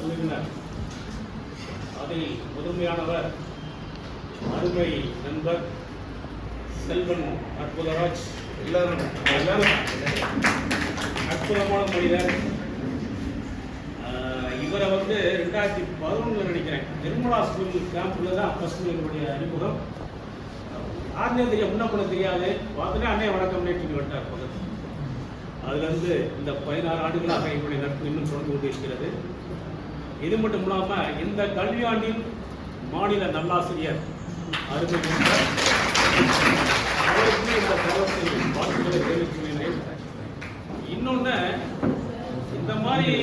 குழுவினர். அதில் முதன்மையானவர் அருமை நண்பர் செல்வன் அற்புதராஜ். எல்லாரும் அற்புதமான மனிதர். இவரை 2011 நினைக்கிறேன் நிர்மலா ஸ்கூல் கேம்ப்ல தான் ஃபர்ஸ்ட் என்னுடைய அறிமுகம். யாருன்னே தெரியும், முன்ன பண்ண தெரியாது. பார்த்தோன்னே அண்ணே வணக்கம் நேற்று விட்டார் பக்கத்து. அதுலேருந்து இந்த 16 ஆண்டுகளாக என்னுடைய நட்பு இன்னும் தொடர்ந்து கொண்டு இருக்கிறது. இது மட்டும் இல்லாமல் இந்த கல்வியாண்டின் மாநில நல்லாசிரியர் அருமை அவருக்குமே இந்த தகவல் வாழ்த்துக்களை தெரிவித்துள்ளேன். இன்னொன்று, இந்த மாதிரி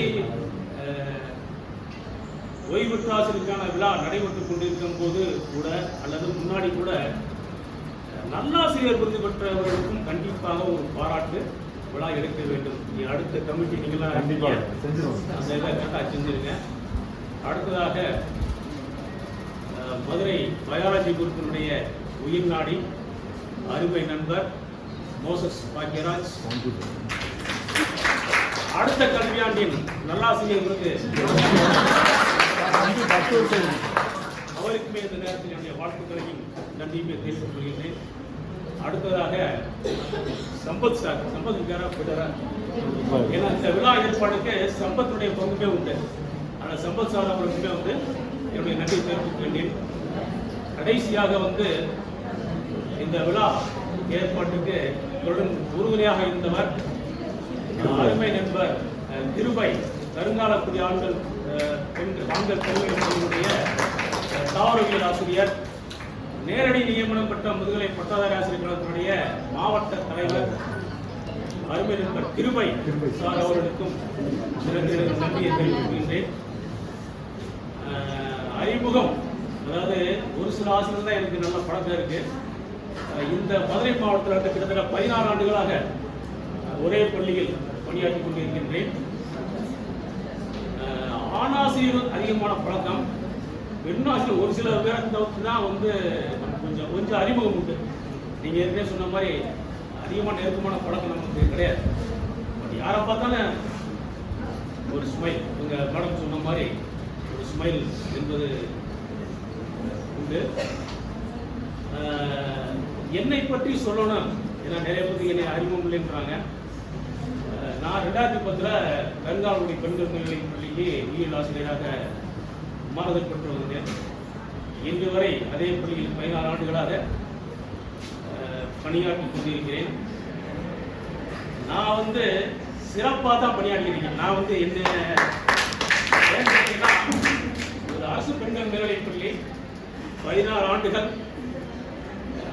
ஓய்வு பெற்ற ஆசிரியருக்கான விழா நடைபெற்றுக் கொண்டிருக்கும் போது கூட அல்லது முன்னாடி கூட நல்லாசிரியர் விருது பெற்றவர்களுக்கும் கண்டிப்பாக ஒரு பாராட்டு விழா எடுக்க வேண்டும். அடுத்த கமிட்டி நீங்களாம் அந்த இதை கரெக்டாக செஞ்சிருங்க. அடுத்ததாக மதுரை பயாலஜி குரூப்பினுடைய உயிர் நாடி அருமை நண்பர் மோசஸ் பாக்கியராஜ். அடுத்த கல்வியாண்டின் நல்லாசிரியர் விருது அவருக்குமே இந்த நேரத்தில் என்னுடைய வாழ்த்துக்களையும் நன்றியுமே தெரிவித்துக் கொள்கிறேன். அடுத்ததாக சம்பத் சார். சம்பத் இருக்காரா? ஏன்னா இந்த விழா ஏற்பாடுக்கு சம்பத்துடைய பங்குமே உண்டு. ஆனால் சம்பத் சார் அவர்களுக்குமே என்னுடைய நன்றி தெரிவித்துக் கொண்டேன். கடைசியாக இந்த விழா ஏற்பாட்டுக்கு உறுதுணையாக இருந்தவர் அருமை நண்பர் திருபை வருங்காலக்கூடிய ஆண்கள் பெண்களுடைய தாவரவியல் ஆசிரியர், நேரடி நியமனம் பெற்ற முதுகலை பட்டதாரி ஆசிரியர்களுடைய மாவட்ட தலைவர் அருமை நண்பர் திருபை சார் அவர்களுக்கும் நன்றியை தெரிவிக்கின்றேன். அறிமுகம், அதாவது ஒரு சில ஆசிரியர் தான் எனக்கு நல்ல பழக்கம் இருக்கு. இந்த மதுரை மாவட்டத்தில் கிட்டத்தட்ட 16 ஆண்டுகளாக ஒரே பள்ளியில் பணியாற்றி கொண்டிருக்கின்றேன். ஆணாசிரியர் அதிகமான பழக்கம், பெண்ணாசிரியர் ஒரு சில பேரை தான் கொஞ்சம் அறிமுகம் உண்டு. நீங்கள் ஏற்கனவே சொன்ன மாதிரி அதிகமான நெருக்கமான பழக்கம் நமக்கு கிடையாது. பட் யாரை பார்த்தாலும் ஒரு ஸ்மைல், உங்கள் மேடம் சொன்ன மாதிரி ஒரு ஸ்மைல் என்பது உண்டு. என்னை பற்றி சொல்லணும், ஏன்னா நிறைய பேருக்கு என்னை அறிமுகம் இல்லைன்றாங்க. நான் 2010 கருங்காலக்குடி பெண்கள் மேல்நிலைப் பள்ளிக்கு உயிரியல் ஆசிரியராக மாறுதல் பெற்று வந்தேன். இன்று வரை அதே பள்ளியில் 16 ஆண்டுகளாக பணியாற்றி கொண்டிருக்கிறேன். நான் சிறப்பாக தான் பணியாற்றியிருக்கேன். நான் என்ன ஒரு அரசு பெண்கள் மேல்நிலைப் பள்ளி 16 ஆண்டுகள்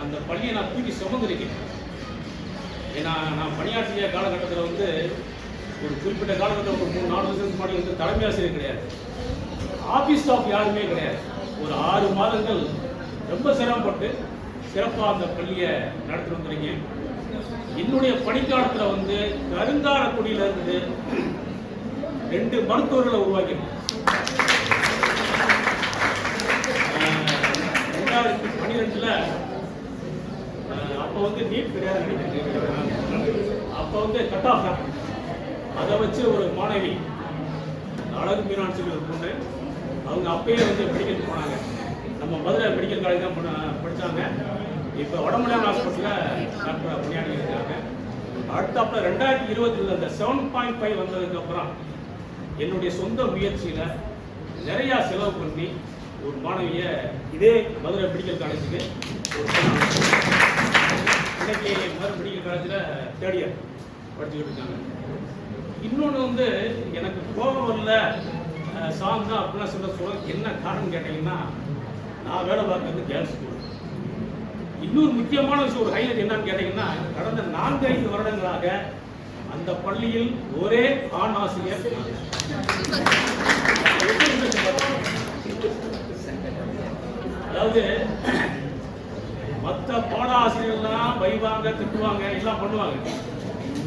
அந்த பள்ளியை நான் தூக்கி சுமந்திருக்கேன். ஏன்னா நான் பணியாற்றிய காலகட்டத்தில் ஒரு குறிப்பிட்ட காலகட்டத்தில் ஒரு 3-4 வருஷத்துக்கு முன்னாடி தலைமை ஆசிரியர் கிடையாது, ஆஃபீஸ் ஸ்டாஃப் யாருமே கிடையாது. ஒரு 6 மாதங்கள் ரொம்ப சிரமப்பட்டு சிறப்பாக அந்த பள்ளியை நடத்தி வந்திருக்கேன். என்னுடைய பணிக்காலத்தில் கருங்காலக்குடியிலிருந்து 2 மருத்துவர்களை உருவாக்கினேன். 2012 அப்போ நீட் கிடையாது நினைக்கிறேன். அப்போ கட் ஆஃப் அதை வச்சு ஒரு மாணவி அழகு மீனான்னு சொல்லி ஒரு பொண்ணு, அவங்க அப்பயே மெடிக்கல் போனாங்க. நம்ம மதுரை மெடிக்கல் காலேஜ் தான் படித்தாங்க. இப்போ வடமலையான் ஹாஸ்பிட்டலில் டாக்டர் பணியாற்றி இருக்காங்க. அடுத்தாப்புல 2020 அந்த 7.5 வந்ததுக்கப்புறம் என்னுடைய சொந்த முயற்சியில் நிறையா செலவு பண்ணி ஒரு மாணவியை இதே மதுரை மெடிக்கல் காலேஜுக்கு இன்னைக்கு மதுரை மெடிக்கல் காலேஜில் 3rd இயர் படிச்சுக்கிட்டு இருக்காங்க. இன்னொன்று எனக்கு கோபம் வரல சாங் தான் அப்படிலாம் சொல்ல என்ன காரணம் கேட்டீங்கன்னா, நான் வேலை பார்க்கறது கேர்ள்ஸ் ஸ்கூல். இன்னொரு முக்கியமான விஷயம், ஒரு ஹைலைட் என்னன்னு கேட்டீங்கன்னா, கடந்த 4-5 வருடங்களாக அந்த பள்ளியில் ஒரே ஆண் ஆசிரியர். அதாவது மற்ற பாட ஆசிரியர்கள்லாம் வைவாங்க, திட்டுவாங்க, எல்லாம் பண்ணுவாங்க.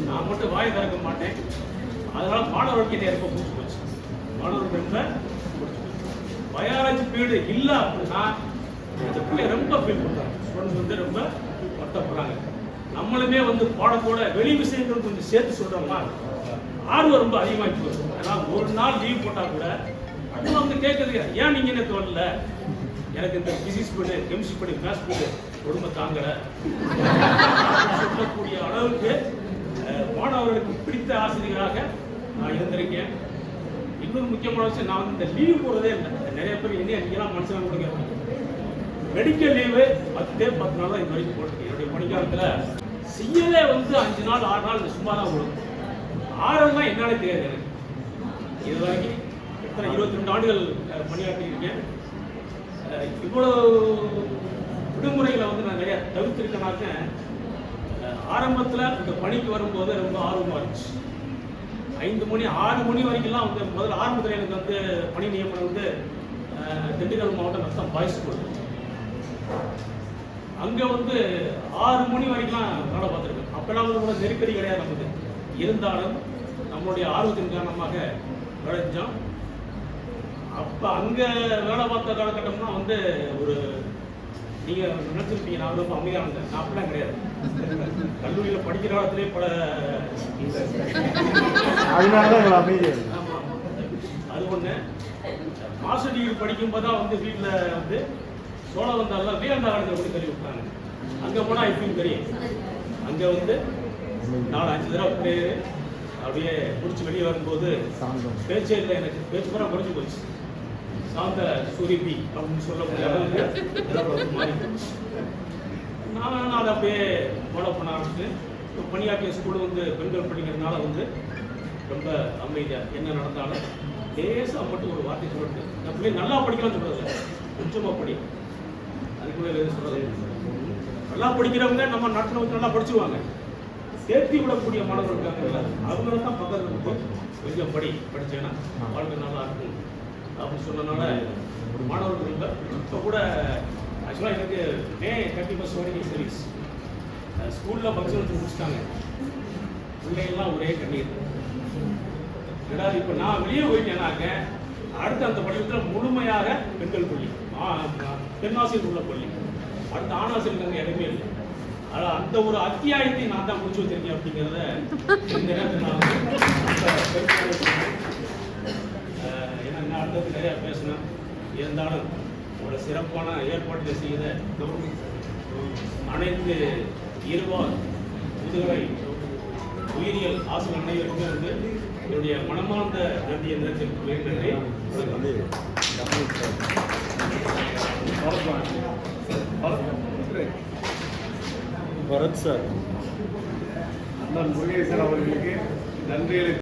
நான் மட்டும் வாய் திறக்க மாட்டேன். அதனால மாணவர்களுக்கு ரொம்ப பிடிச்சி போச்சு. மாணவர்கள் ரொம்ப பிடிச்சி போச்சு. பயாலஜி பீரியடு இல்லை அப்படின்னா இந்த பிள்ளை ரொம்ப ஃபீல் பண்ணுறாங்க. ஸ்டூடெண்ட்ஸ் ரொம்ப வருத்தப்படுறாங்க. நம்மளுமே பாடத்தோட வெளி விஷயங்கள் கொஞ்சம் சேர்த்து சொல்கிறோம்னா ஆர்வம் ரொம்ப அதிகமாக போகுது. ஆனால் ஒரு நாள் லீவ் போட்டால் கூட அதுவும் வந்து கேட்குறது ஏன் நீங்கள் என்ன வரல, எனக்கு இந்த physics fee chemistry fee maths fee குடும்ப தாங்கலை சொல்லக்கூடிய அளவுக்கு மாணவர்களுக்கு பிடித்த ஆசிரியராக நான் இருந்திருக்கேன். இன்னொரு முக்கியமான விஷயம், நான் வந்து இந்த லீவ் போகிறதே இல்லை. நிறைய பேர் என்ன நீங்களாம் மனுஷன் கொடுக்க மெடிக்கல் லீவு 10 நாள் தான் இது வரைக்கும் போட்டு என்னுடைய பணிக்காலத்தில் சிஎல்ஏ வந்து 5 நாள் 6 நாள் சும்மா தான் போடும். 6 தான் என்னாலே தெரியாது எனக்கு. இது வரைக்கும் எத்தனை 22 ஆண்டுகள் பணியாற்றியிருக்கேன். இவ்வளோ விடுமுறைகளை வந்து நான் நிறைய தவிர்த்திருக்கேனாக்க ஆரம்பத்தில் இந்த பணிக்கு வரும்போது ரொம்ப ஆர்வமாக இருந்துச்சு. 5 மணி 6 மணி வரைக்கும்லாம் வந்து முதல்ல ஆரம்பத்தில் எனக்கு வந்து பணி நியமனம் வந்து திண்டுக்கல் மாவட்டம் நத்தம் பாய்ஸ் ஸ்கூல். அங்கே வந்து 6 மணி வரைக்கும்லாம் வேலை பார்த்துருக்கேன். அப்போல்லாம் வந்து கூட நெருக்கடி கிடையாது நமக்கு. இருந்தாலும் நம்மளுடைய ஆர்வத்தின் காரணமாக விளைஞ்சோம். அப்போ அங்கே வேலை பார்த்த காலகட்டம்னா வந்து ஒரு நீங்கள் நினச்சிருப்பீங்க நான் ரொம்ப அமைதியாக இருந்தேன். நான் அப்படிலாம் கிடையாது. கல்லூரியில் படிக்கிற காலத்திலே பல ஆமாம் அது ஒன்று. மாஸ்டர் டிகிரி படிக்கும்போது தான் வந்து வீட்டில் வந்து சோழ வந்தாலும் வேண்டா காலத்தில் கூட சொல்லி விட்டாங்க. அங்கே போனால் எப்படின்னு தெரியும். அங்கே வந்து 4-5 தடவை பிள்ளைய அப்படியே முடிச்சு வெளியே வரும்போது பேச்சே இல்லை, எனக்கு பேச்சு பூரா குறைஞ்சி போச்சு. சாந்த சுரிபி அப்படின்னு சொல்லக்கூடிய அளவுக்கு மாறி போச்சு. நான் அதை அப்படியே ஃபாலோ பண்ண ஆரம்பிச்சு. இப்போ பணியாற்றிய ஸ்கூலு வந்து பெண்கள் படிக்கிறதுனால வந்து ரொம்ப அமைதியாக என்ன நடந்தாலும் லேசாக மட்டும் ஒரு வார்த்தை சொல்லிட்டு இந்த பிள்ளை நல்லா படிக்கலாம்னு சொல்கிறது கொஞ்சமாக படி. அதுக்குள்ளே எதுவும் சொல்கிறது நல்லா படிக்கிறவங்க நம்ம நாட்டில் வந்து நல்லா படிச்சுருவாங்க. தேர்த்தி விடக்கூடிய மாணவர்கள் இருக்காங்கல்ல, அவங்கள தான் பக்கத்தில் போய் கொஞ்சம் படித்தேன்னா வாழ்க்கை நல்லா இருக்கும் அப்படின்னு சொன்னதுனால மாணவர்கள் இல்லை. இப்போ கூட ஆக்சுவலாக எனக்கு May 31 வரைக்கும் சர்வீஸ். ஸ்கூலில் ஃபங்க்ஷன் வச்சு முடிச்சிட்டாங்க. பிள்ளைகள்லாம் ஒரே கண்ணீர். ரெண்டாவது இப்போ நான் வெளியே போயிட்டேனாக்க அடுத்த அந்த பள்ளிக்கூடத்தில் முழுமையாக பெண்கள் பள்ளி, பெண்ணாசிரியர் உள்ள பள்ளி, அடுத்த ஆணாசிரியர் அங்கே எதுவுமே இல்லை. ஆனால் அந்த ஒரு அத்தியாயத்தை நான் தான் முடிச்சு வச்சிருக்கேன் அப்படிங்கிறத இந்த நேரத்தில் நான் ஏன்னா நான் அடுத்தது நிறையா பேசினேன். இருந்தாலும் ஒரு சிறப்பான ஏற்பாட்டை செய்த அனைத்து இருவார் முதுகலை உயிரியல் ஆசிரியர் அனைவருக்கும் வந்து என்னுடைய மனமார்ந்த நன்றியை நினைச்சிருக்கிறேன். நன்றி. பரத் சார், அண்ணன் முருகேசன் அவர்களுக்கு நன்றிகளை